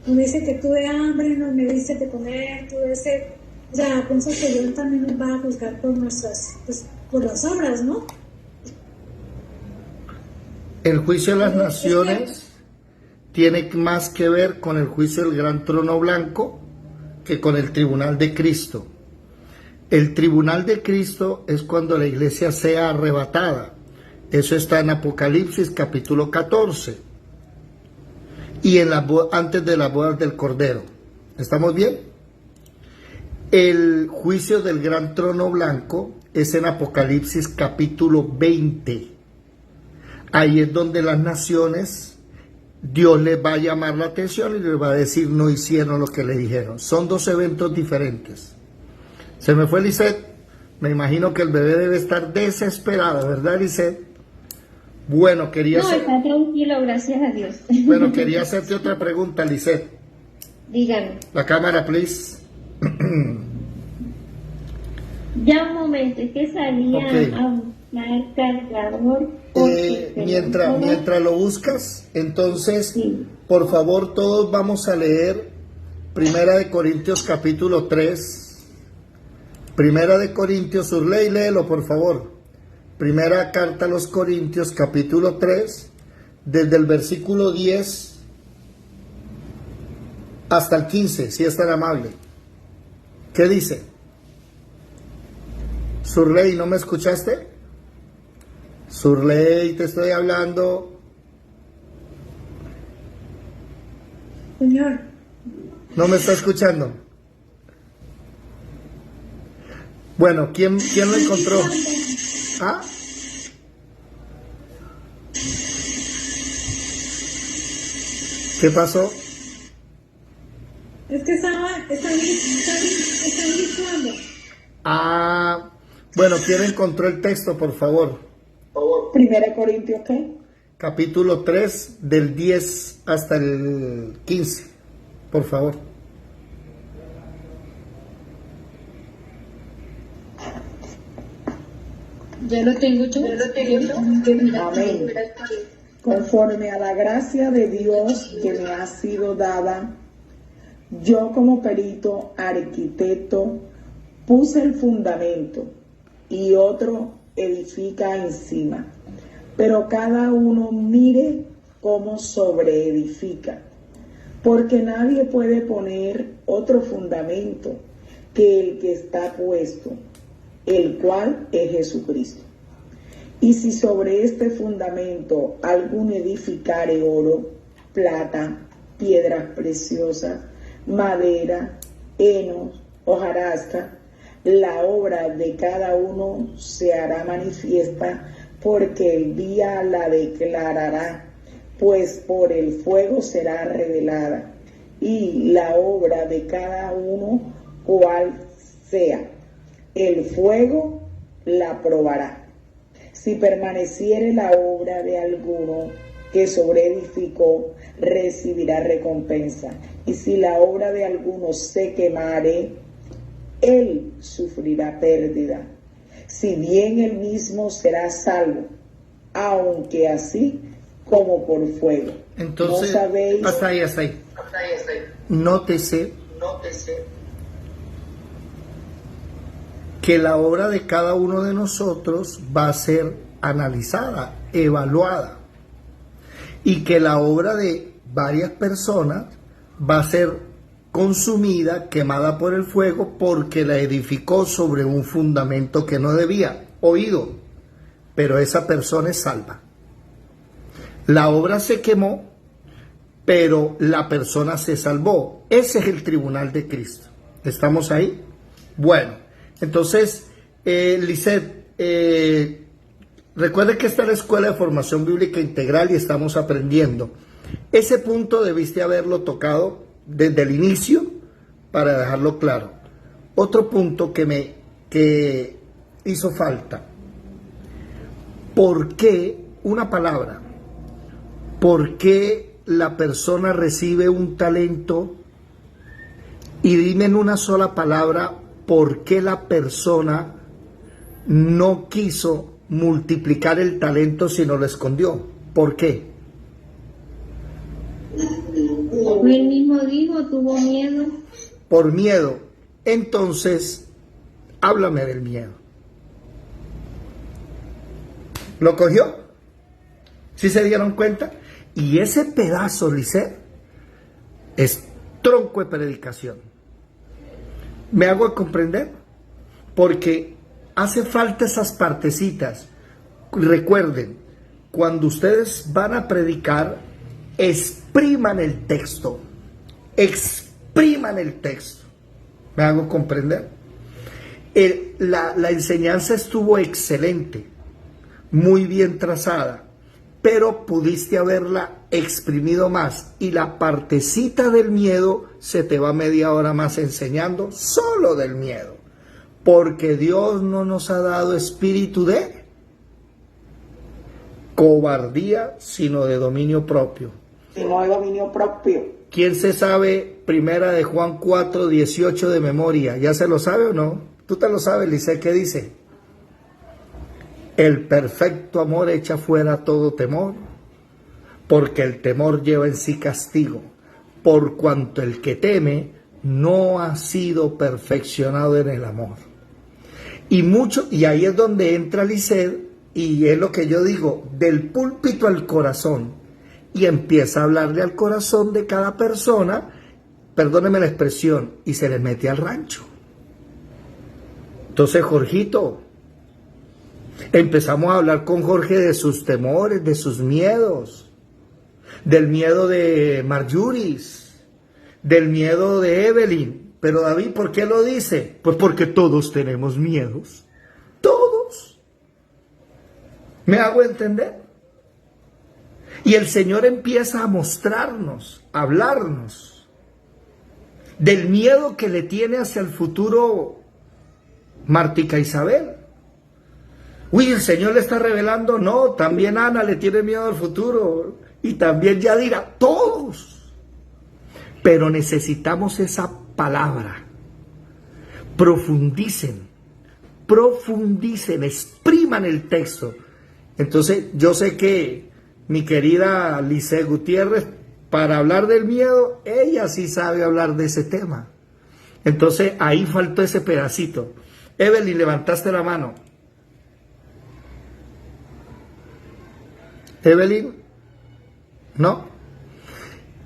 Donde dice que tuve hambre, no me diste de comer, tuve sed. O sea, pienso que Dios también nos va a juzgar por nuestras, pues, por las obras, ¿no? El juicio de las naciones tiene más que ver con el juicio del gran trono blanco que con el tribunal de Cristo. El tribunal de Cristo es cuando la iglesia sea arrebatada. Eso está en Apocalipsis capítulo 14. Y antes de las bodas del Cordero. ¿Estamos bien? El juicio del gran trono blanco es en Apocalipsis capítulo 20. Ahí es donde las naciones, Dios les va a llamar la atención y les va a decir, no hicieron lo que le dijeron. Son dos eventos diferentes. Se me fue Lisette. Me imagino que el bebé debe estar desesperado, ¿verdad, Lisette? Bueno, No, está tranquilo, gracias a Dios. Bueno, quería hacerte otra pregunta, Lisette. Dígame. La cámara, please. Ya un momento, es que salía Okay. a buscar cargador. Mientras lo buscas, entonces, Sí. por favor, todos vamos a leer Primera de Corintios capítulo 3. Primera de Corintios, Surley, léelo, por favor. Primera carta a los Corintios capítulo 3, desde el versículo 10 hasta el 15, si es tan amable. ¿Qué dice? Surley, ¿no me escuchaste? Surley, te estoy hablando. Señor. ¿No me está escuchando? Bueno, ¿quién lo encontró? ¿Ah? ¿Qué pasó? Es que está diciendo. Ah, bueno, ¿quién encontró el texto, por favor? Primera Corintios, ¿qué? Capítulo 3, del 10 hasta el 15, por favor. Ya lo tengo yo. Amén. Conforme a la gracia de Dios que me ha sido dada, yo como perito arquitecto puse el fundamento y otro edifica encima, pero cada uno mire cómo sobreedifica, porque nadie puede poner otro fundamento que el que está puesto, el cual es Jesucristo. Y si sobre este fundamento alguno edificare oro, plata, piedras preciosas, madera, heno, hojarasca, la obra de cada uno se hará manifiesta, porque el día la declarará, pues por el fuego será revelada, y la obra de cada uno cual sea, el fuego la probará. Si permaneciere la obra de alguno que sobreedificó, recibirá recompensa. Y si la obra de alguno se quemare, él sufrirá pérdida. Si bien él mismo será salvo, aunque así como por fuego. Entonces, ¿no sabéis? hasta ahí. Nótese que la obra de cada uno de nosotros va a ser analizada, evaluada, y que la obra de varias personas va a ser consumida, quemada por el fuego, porque la edificó sobre un fundamento que no debía. Oído, pero esa persona es salva. La obra se quemó, pero la persona se salvó. Ese es el tribunal de Cristo. ¿Estamos ahí? Bueno. Entonces, Lisette, recuerde que esta es la Escuela de Formación Bíblica Integral y estamos aprendiendo. Ese punto debiste haberlo tocado desde el inicio para dejarlo claro. Otro punto que hizo falta. ¿Por qué una palabra? ¿Por qué la persona recibe un talento? Y dime en una sola palabra, ¿por qué la persona no quiso multiplicar el talento sino lo escondió? ¿Por qué? Él mismo dijo, tuvo miedo. Por miedo. Entonces, háblame del miedo. ¿Lo cogió? ¿Sí se dieron cuenta? Y ese pedazo, Lisette, es tronco de predicación. ¿Me hago comprender? Porque hace falta esas partecitas. Recuerden, cuando ustedes van a predicar, expriman el texto. Expriman el texto. ¿Me hago comprender? La enseñanza estuvo excelente, muy bien trazada, pero pudiste haberla exprimido más, y la partecita del miedo se te va media hora más enseñando solo del miedo, porque Dios no nos ha dado espíritu de cobardía, sino de dominio propio. Sino de dominio propio. ¿Quién se sabe primera de Juan 4:18 de memoria? ¿Ya se lo sabe o no? Tú te lo sabes, Lice, ¿qué dice? El perfecto amor echa fuera todo temor, porque el temor lleva en sí castigo, por cuanto el que teme no ha sido perfeccionado en el amor. Y ahí es donde entra Lisset, y es lo que yo digo, del púlpito al corazón, y empieza a hablarle al corazón de cada persona, perdóneme la expresión, y se le mete al rancho. Entonces, Jorgito, empezamos a hablar con Jorge de sus temores, de sus miedos, del miedo de Marjuris, del miedo de Evelyn. Pero David, ¿por qué lo dice? Pues porque todos tenemos miedos. Todos. ¿Me hago entender? Y el Señor empieza a mostrarnos, a hablarnos del miedo que le tiene hacia el futuro Martica Isabel. Uy, el Señor le está revelando, no, también Ana le tiene miedo al futuro, y también Yadira, todos. Pero necesitamos esa palabra. Profundicen, profundicen, expriman el texto. Entonces, yo sé que mi querida Lice Gutiérrez, para hablar del miedo, ella sí sabe hablar de ese tema. Entonces, ahí faltó ese pedacito. Evelyn, levantaste la mano. Evelyn, ¿no?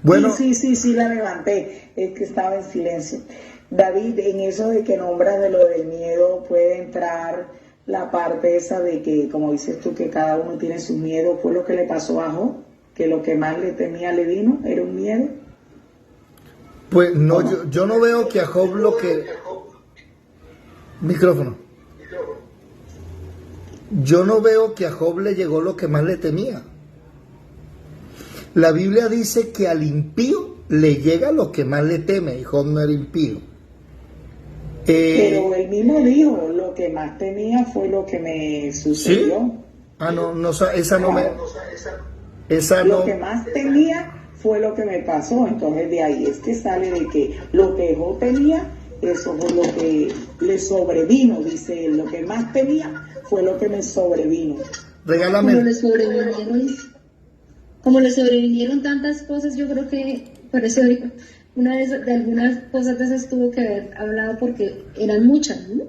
Bueno. Sí, la levanté. Es que estaba en silencio. David, en eso de que nombras de lo del miedo, puede entrar la parte esa de que, como dices tú, que cada uno tiene su miedo. Fue lo que le pasó a Job, que lo que más le temía le vino, era un miedo. Pues no, yo no veo que a Job lo que... Micrófono. Yo no veo que a Job le llegó lo que más le temía. La Biblia dice que al impío le llega lo que más le teme, y Job no era impío. Pero él mismo dijo, lo que más temía fue lo que me sucedió. ¿Sí? Ah, no, esa no me... Esa lo no... que más temía fue lo que me pasó. Entonces de ahí es que sale de que lo que Job temía, eso fue lo que le sobrevino, dice él. Lo que más temía fue lo que me sobrevino. Regálame. Como le sobrevinieron tantas cosas, yo creo que por eso una de algunas cosas de esas tuvo que haber hablado, porque eran muchas, ¿no?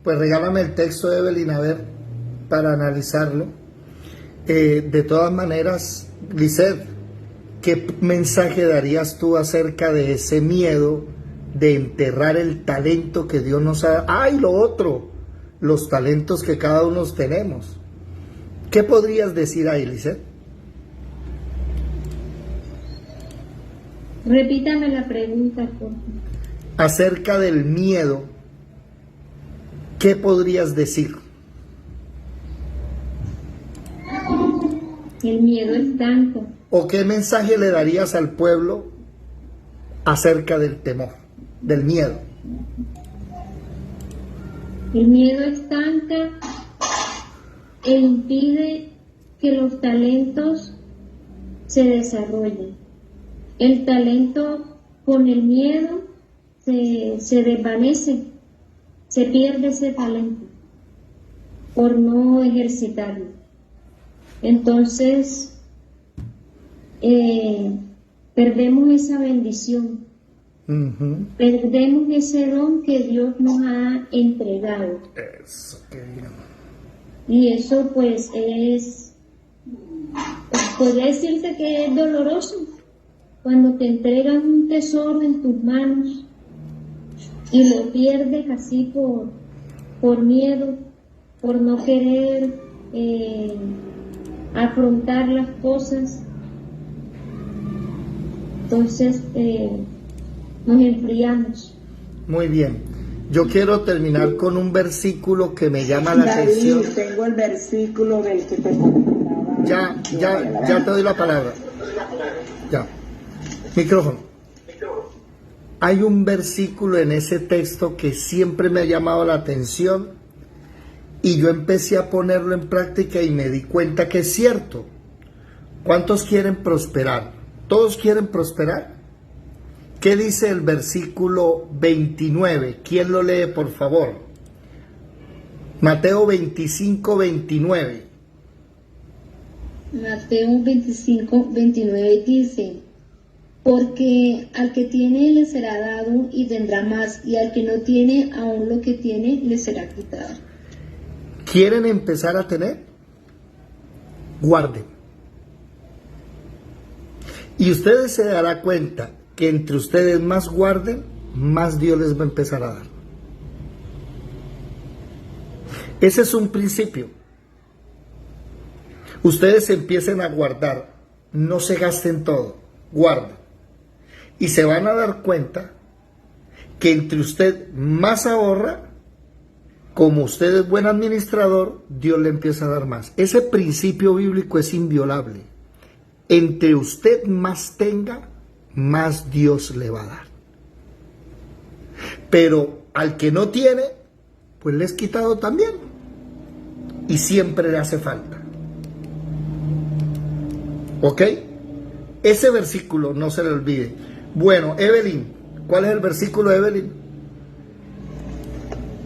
Pues regálame el texto de Evelyn, a ver, para analizarlo. De todas maneras, Lisette, ¿qué mensaje darías tú acerca de ese miedo de enterrar el talento que Dios nos ha dado? ¡Ay, lo otro! Los talentos que cada uno tenemos. ¿Qué podrías decir ahí, Lisette? Repítame la pregunta, por favor. Acerca del miedo, ¿qué podrías decir? El miedo es tanto. ¿O qué mensaje le darías al pueblo acerca del temor, del miedo? El miedo es tanta e impide que los talentos se desarrollen. El talento con el miedo se desvanece, se pierde ese talento por no ejercitarlo. Entonces, perdemos esa bendición, perdemos ese don que Dios nos ha entregado. Eso, qué bien. Y eso pues podría decirse que es doloroso cuando te entregan un tesoro en tus manos y lo pierdes así por miedo, por no querer afrontar las cosas. Entonces nos enfriamos. Muy bien. Yo quiero terminar con un versículo que me llama la atención. Tengo el versículo del que te comentaba. Ya te doy la palabra. Ya. Micrófono. Hay un versículo en ese texto que siempre me ha llamado la atención y yo empecé a ponerlo en práctica y me di cuenta que es cierto. ¿Cuántos quieren prosperar? ¿Todos quieren prosperar? ¿Qué dice el versículo 29? ¿Quién lo lee, por favor? Mateo 25, 29. Mateo 25, 29 dice: porque al que tiene le será dado y tendrá más, y al que no tiene, aún lo que tiene le será quitado. ¿Quieren empezar a tener? Guarden. Y ustedes se darán cuenta que entre ustedes más guarden, más Dios les va a empezar a dar. Ese es un principio. Ustedes empiecen a guardar, no se gasten todo, guarden. Y se van a dar cuenta que entre usted más ahorra, como usted es buen administrador, Dios le empieza a dar más. Ese principio bíblico es inviolable. Entre usted más tenga, más Dios le va a dar. Pero al que no tiene, pues le es quitado también. Y siempre le hace falta. ¿Ok? Ese versículo no se le olvide. Bueno, Evelyn, ¿cuál es el versículo, Evelyn?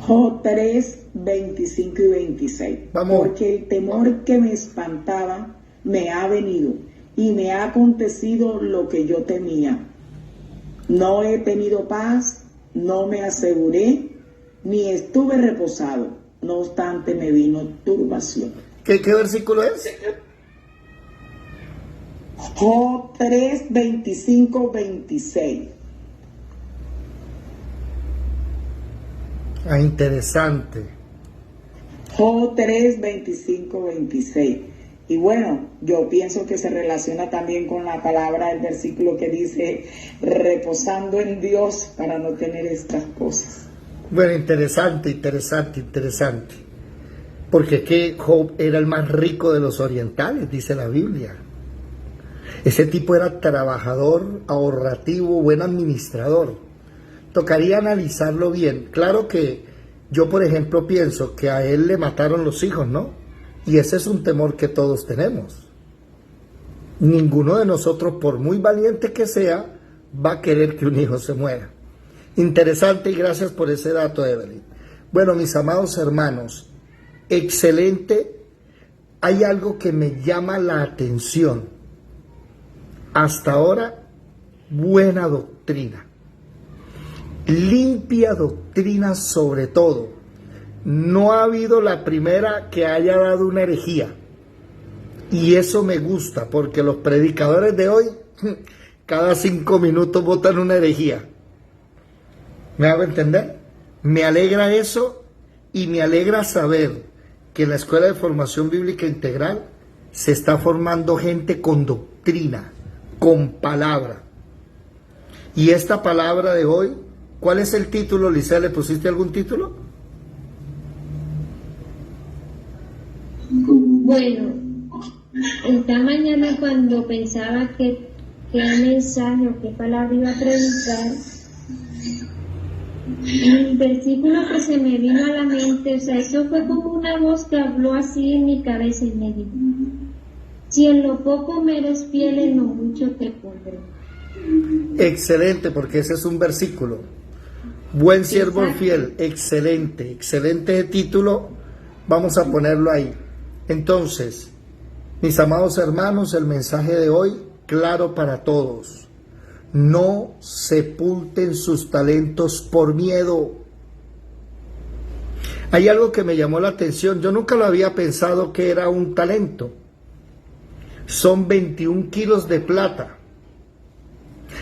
Job 3, 25 y 26. Vamos. Porque el temor que me espantaba me ha venido y me ha acontecido lo que yo temía. No he tenido paz, no me aseguré, ni estuve reposado. No obstante, me vino turbación. ¿Qué versículo es? Job 3, 25, 26. Ah, interesante. Job 3, 25, 26. Y bueno, yo pienso que se relaciona también con la palabra del versículo que dice, reposando en Dios para no tener estas cosas. Bueno, interesante. Porque que Job era el más rico de los orientales, dice la Biblia. Ese tipo era trabajador, ahorrativo, buen administrador. Tocaría analizarlo bien. Claro que yo, por ejemplo, pienso que a él le mataron los hijos, ¿no? Y ese es un temor que todos tenemos. Ninguno de nosotros, por muy valiente que sea, va a querer que un hijo se muera. Interesante y gracias por ese dato, Evelyn. Bueno, mis amados hermanos, excelente. Hay algo que me llama la atención. Hasta ahora, buena doctrina. Limpia doctrina sobre todo. No ha habido la primera que haya dado una herejía. Y eso me gusta, porque los predicadores de hoy, cada 5 minutos botan una herejía. ¿Me hago entender? Me alegra eso y me alegra saber que en la Escuela de Formación Bíblica Integral se está formando gente con doctrina, con palabra. Y esta palabra de hoy, ¿cuál es el título, Lisa? ¿Le pusiste algún título? Bueno, esta mañana cuando pensaba qué mensaje o qué palabra iba a predicar, el versículo que se me vino a la mente, o sea, eso fue como una voz que habló así en mi cabeza y me dijo, si en lo poco me eres fiel, en lo mucho te pondré. Excelente, porque ese es un versículo. Buen siervo Exacto. fiel, excelente título, vamos a ponerlo ahí. Entonces, mis amados hermanos, el mensaje de hoy, claro para todos. No sepulten sus talentos por miedo. Hay algo que me llamó la atención, yo nunca lo había pensado que era un talento. Son 21 kilos de plata.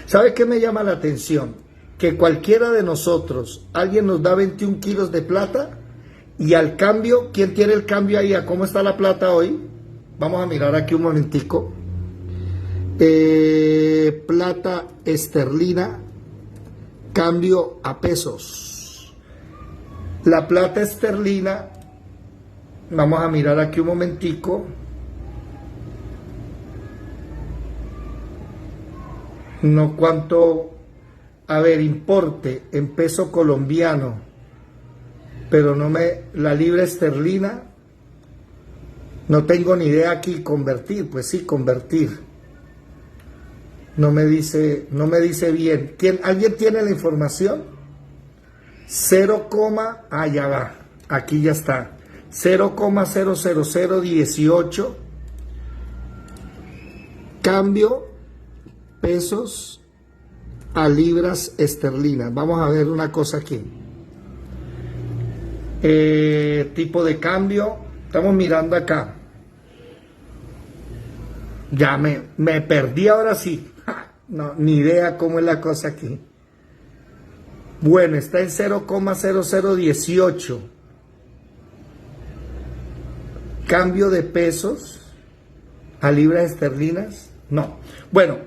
¿Sabe qué me llama la atención? Que cualquiera de nosotros, alguien nos da 21 kilos de plata y al cambio, ¿quién tiene el cambio ahí? ¿A cómo está la plata hoy? Vamos a mirar aquí un momentico. Plata esterlina, cambio a pesos. La plata esterlina, vamos a mirar aquí un momentico. No cuánto, a ver, importe en peso colombiano, pero no la libra esterlina, no tengo ni idea aquí, convertir, pues sí, convertir. No me dice bien. ¿Alguien tiene la información? 0, ya va, aquí ya está. 0,00018, cambio pesos a libras esterlinas. Vamos a ver una cosa aquí. Tipo de cambio, estamos mirando acá. Ya me perdí ahora sí. No, ni idea cómo es la cosa aquí. Bueno, está en 0,0018. Cambio de pesos a libras esterlinas. No. Bueno,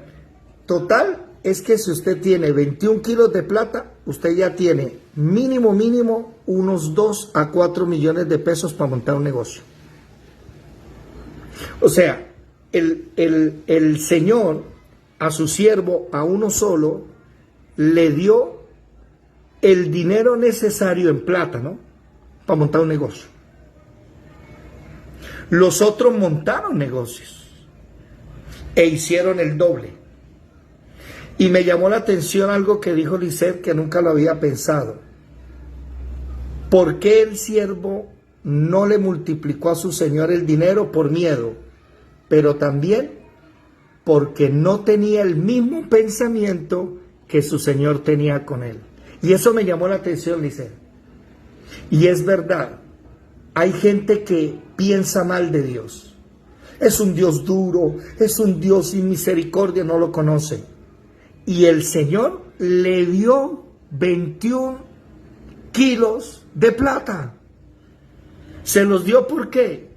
total es que si usted tiene 21 kilos de plata, usted ya tiene mínimo unos 2 a 4 millones de pesos para montar un negocio. O sea, el Señor a su siervo, a uno solo, le dio el dinero necesario en plata, ¿no? Para montar un negocio. Los otros montaron negocios e hicieron el doble. Y me llamó la atención algo que dijo Lisette, que nunca lo había pensado. ¿Por qué el siervo no le multiplicó a su señor el dinero? Por miedo, pero también porque no tenía el mismo pensamiento que su señor tenía con él. Y eso me llamó la atención, dice. Y es verdad, hay gente que piensa mal de Dios. Es un Dios duro, es un Dios sin misericordia, no lo conoce. Y el Señor le dio 21 kilos de plata. ¿Se los dio por qué?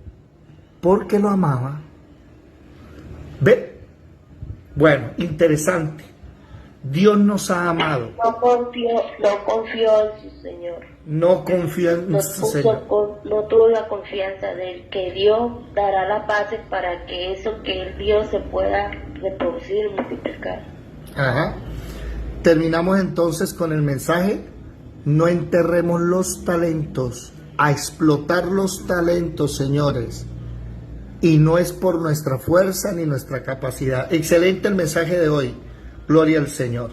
Porque lo amaba. ¿Ve? Bueno, interesante. Dios nos ha amado. No confió en su Señor. No confió en su Señor. No tuvo la confianza de que Dios dará las bases para que eso que Él dio se pueda reproducir y multiplicar. Ajá. Terminamos entonces con el mensaje. No enterremos los talentos. A explotar los talentos, señores. Y no es por nuestra fuerza ni nuestra capacidad. Excelente el mensaje de hoy. Gloria al Señor.